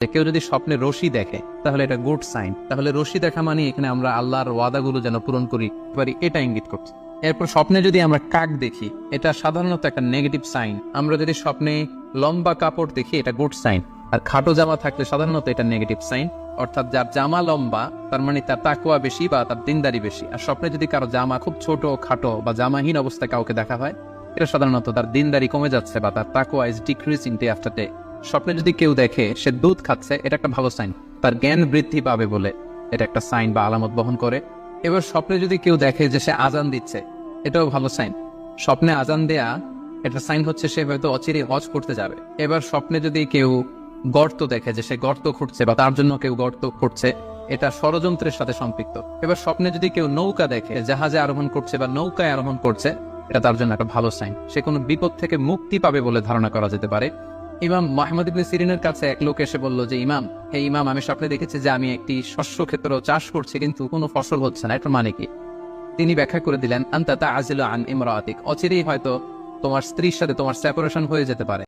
কেউ যদি স্বপ্নে রশি দেখে তাহলে এটা গুড সাইন। তাহলে রশি দেখা মানে এখানে আমরা আল্লাহর ওয়াদাগুলো যেন পূরণ করি পারি, এটা ইঙ্গিত করছে। এরপর স্বপ্নে যদি আমরা কাক দেখি, এটা সাধারণত একটা নেগেটিভ সাইন। আমরা যদি স্বপ্নে লম্বা কাপড় দেখি, এটা গুড সাইন। আর খাটো জামা থাকলে সাধারণত এটা নেগেটিভ সাইন। অর্থাৎ যার জামা লম্বা তার মানে তার তাকওয়া বেশি বা তার দিনদারি বেশি। আর স্বপ্নে যদি কারো জামা খুব ছোট খাটো বা জামাহীন অবস্থায় কাউকে দেখা হয়, এটা সাধারণত তার দিনদারি কমে যাচ্ছে বা তার তাকওয়া is decreasing day after day. স্বপ্নে যদি কেউ দেখে সে দুধ খাচ্ছে, এটা একটা ভালো সাইন, তার জ্ঞান বৃদ্ধি পাবে বলে এটা একটা সাইন বা আলামত বহন করে। এবার স্বপ্নে যদি কেউ দেখে যে সে আজান দিচ্ছে, এটাও ভালো সাইন। স্বপ্নে আজান দেয়া এটা সাইন হচ্ছে সে হয়তো অচিরে হজ করতে যাবে। এবার স্বপ্নে যদি কেউ গর্ত দেখে যে সে গর্ত খুঁড়ছে বা তার জন্য কেউ গর্ত খুঁড়ছে, এটা ষড়যন্ত্রের সাথে সম্পৃক্ত। এবার স্বপ্নে যদি কেউ নৌকা দেখে জাহাজে আরোহণ করছে বা নৌকায় আরোহণ করছে, এটা তার জন্য একটা ভালো সাইন, সে কোনো বিপদ থেকে মুক্তি পাবে বলে ধারণা করা যেতে পারে। ইমাম মুহাম্মদ ইবনে সিরিনের কাছে এক লোক এসে বলল যে ইমাম, হে ইমাম, আমি স্বপ্নে দেখেছি যে আমি একটি শস্য ক্ষেত্র চাষ করছি কিন্তু কোনো ফসল হচ্ছে না, এটা মানে কি? তিনি ব্যাখ্যা করে দিলেন, আনতা তা'জিলু আন ইমরাআতিক, অচিরেই হয়তো তোমার স্ত্রীর সাথে তোমার সেপারেশন হয়ে যেতে পারে।